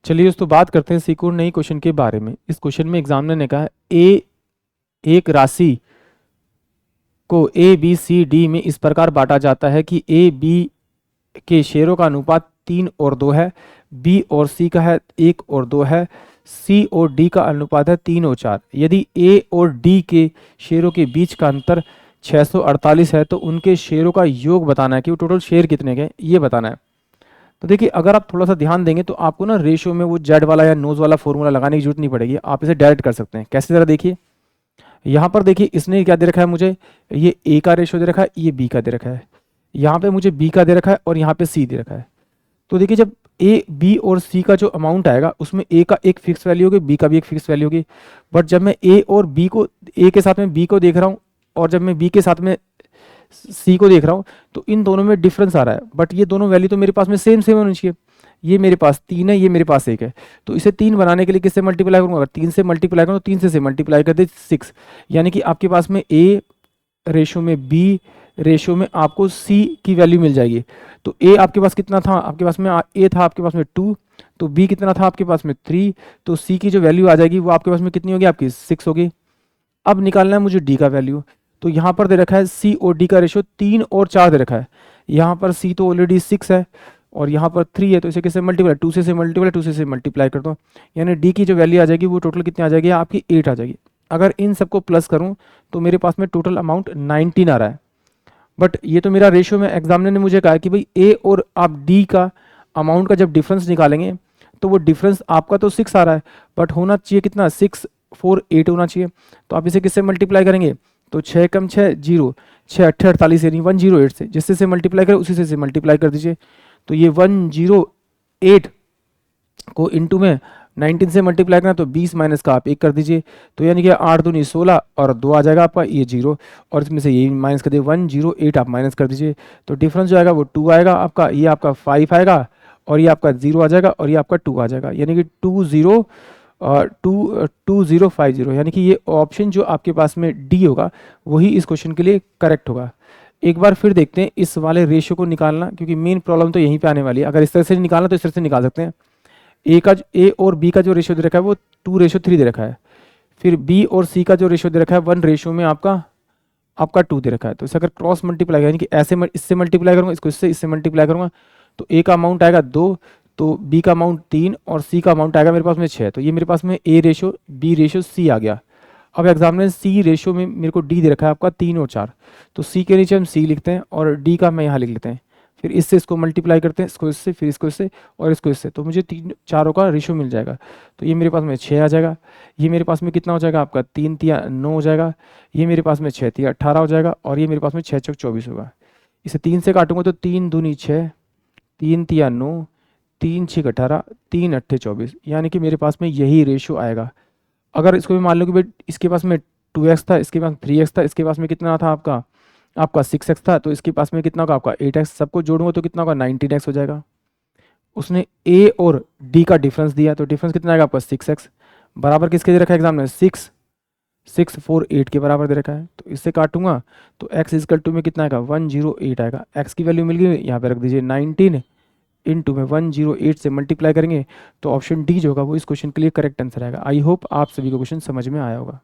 चलिए दोस्तों बात करते हैं सीक्वेंस नई क्वेश्चन के बारे में। इस क्वेश्चन में एग्जामिनर ने कहा ए एक राशि को ए बी सी डी में इस प्रकार बांटा जाता है कि ए बी के शेयरों का अनुपात 3:2 है, बी और सी का है 1:2 है, सी और डी का अनुपात है 3:4। यदि ए और डी के शेयरों के बीच का अंतर 648 है तो उनके शेयरों का योग बताना है कि वो टोटल शेयर कितने के ये बताना है। तो देखिए अगर आप थोड़ा सा ध्यान देंगे तो आपको ना रेशियो में वो जेड वाला या नोज वाला फॉर्मूला लगाने की जरूरत नहीं पड़ेगी, आप इसे डायरेक्ट कर सकते हैं। कैसे जरा देखिए, यहाँ पर देखिए इसने क्या दे रखा है मुझे, ये ए का रेशियो दे रखा है, ये बी का दे रखा है, यहाँ पे मुझे बी का दे रखा है और यहाँ पे सी दे रखा है। तो देखिए जब ए बी और सी का जो अमाउंट आएगा उसमें ए का एक फिक्स वैल्यू होगी, बी का भी एक फिक्स वैल्यू होगी। बट जब मैं ए और बी को, ए के साथ में बी को देख रहा हूँ और जब मैं बी के साथ में सी को देख रहा हूँ तो इन दोनों में डिफरेंस आ रहा है। बट ये दोनों वैल्यू तो मेरे पास में सेम सेम होनी चाहिए। ये मेरे पास 3 है, ये मेरे पास 1 है, तो इसे 3 बनाने के लिए किससे मल्टीप्लाई करूँगा? अगर 3 से मल्टीप्लाई करूँ तो 3 से मल्टीप्लाई कर दे 6, यानी कि आपके पास में ए रेशो में बी रेशो में आपको सी की वैल्यू मिल जाएगी। तो ए आपके पास कितना था? आपके पास में ए था आपके पास में 2, तो बी कितना था आपके पास में 3, तो सी की जो वैल्यू आ जाएगी वो आपके पास में कितनी होगी? आपकी 6 होगी। अब निकालना है मुझे डी का वैल्यू। तो यहाँ पर दे रखा है सी और डी का रेशो 3 और 4 दे रखा है। यहाँ पर सी तो ऑलरेडी 6 है और यहाँ पर 3 है, तो इसे किससे मल्टीप्लाई? 2 से मल्टीप्लाई, 2 से मल्टीप्लाई कर दो, यानी डी की जो वैल्यू आ जाएगी वो टोटल कितनी आ जाएगी? आपकी 8 आ जाएगी। अगर इन सबको प्लस करूँ तो मेरे पास में टोटल अमाउंट 19 आ रहा है। बट ये तो मेरा रेशियो में एग्जामिनर ने मुझे कहा कि भाई ए और आप डी का अमाउंट का जब डिफरेंस निकालेंगे तो वो डिफरेंस आपका तो 6 आ रहा है, बट होना चाहिए कितना? 6 4 8 होना चाहिए। तो आप इसे किससे मल्टीप्लाई करेंगे? तो 6 कम 6 0, 6 8 48 यानी 108 से, जिससे से मल्टीप्लाई करें उसी से मल्टीप्लाई कर दीजिए। तो ये 108 को इंटू में 19 से मल्टीप्लाई करना, तो 20 माइनस का आप 1 कर दीजिए, तो यानी कि 8 दूनी 16 और 2 आ जाएगा आपका ये 0, और इसमें से ये माइनस कर दिए 108 आप माइनस कर दीजिए, तो डिफरेंस जो आएगा वो 2 आएगा आपका, ये आपका 5 आएगा और ये आपका 0 आ जाएगा और ये आपका 2 आ जाएगा, यानी कि 2050, यानी कि ये ऑप्शन जो आपके पास में डी होगा वही इस क्वेश्चन के लिए करेक्ट होगा। एक बार फिर देखते हैं इस वाले रेशियो को निकालना, क्योंकि मेन प्रॉब्लम तो यहीं पे आने वाली है। अगर इस तरह से निकालना तो इस तरह से निकाल सकते हैं। ए और बी का जो रेशियो दे रखा है वो 2:3 दे रखा है। फिर बी और सी का जो रेशियो दे रखा है 1 रेशियो में आपका 2 दे रखा है। तो इसे अगर क्रॉस मल्टीप्लाई यानी कि ऐसे इससे मल्टीप्लाई करूँगा, इसको इससे मल्टीप्लाई करूँगा, तो ए का अमाउंट आएगा 2, तो बी का अमाउंट 3 और सी का अमाउंट आएगा मेरे पास में 6। तो ये मेरे पास में A ratio B ratio C आ गया। अब एग्जामिनर सी रेशियो में मेरे को डी दे रखा है आपका 3 और 4, तो सी के नीचे हम सी लिखते हैं और डी का मैं यहाँ लिख लेते हैं। फिर इससे इसको मल्टीप्लाई करते हैं, इसको इससे, फिर इसको इससे और इसको इससे, तो मुझे 3 4 का रेशियो मिल जाएगा। तो ये मेरे पास में 6 आ जाएगा। ये मेरे पास में कितना हो जाएगा? आपका 3 तिया 9 हो जाएगा। ये मेरे पास में 6 तिया 18 हो जाएगा और ये मेरे पास में 6 चौक 24 होगा। इसे 3 से काटूंगा तो 3 दूनी 6, 3 तिया 9, 3 6 18, 3 8 24, यानी कि मेरे पास में यही रेशियो आएगा। अगर इसको भी मान लो कि भाई इसके पास में 2x था, इसके पास 3x था, इसके पास में कितना था आपका 6x था, तो इसके पास में कितना होगा? आपका 8x। सबको जोड़ूंगा तो कितना होगा? 19x हो जाएगा। उसने a और d का डिफरेंस दिया, तो डिफरेंस कितना आएगा आपका? 6x। बराबर किसके दे रखा है एग्जाम में? 6 6 4 8 के बराबर दे रखा है। तो इससे काटूंगा तो x इजकल टू में कितना आएगा? 108 आएगा। x की वैल्यू मिल गई, यहाँ पे रख दीजिए 19 इंटू में 108 से मल्टीप्लाई करेंगे, तो ऑप्शन डी जो होगा वो इस क्वेश्चन के लिए करेक्ट आंसर आएगा। आई होप आप सभी को क्वेश्चन समझ में आया होगा।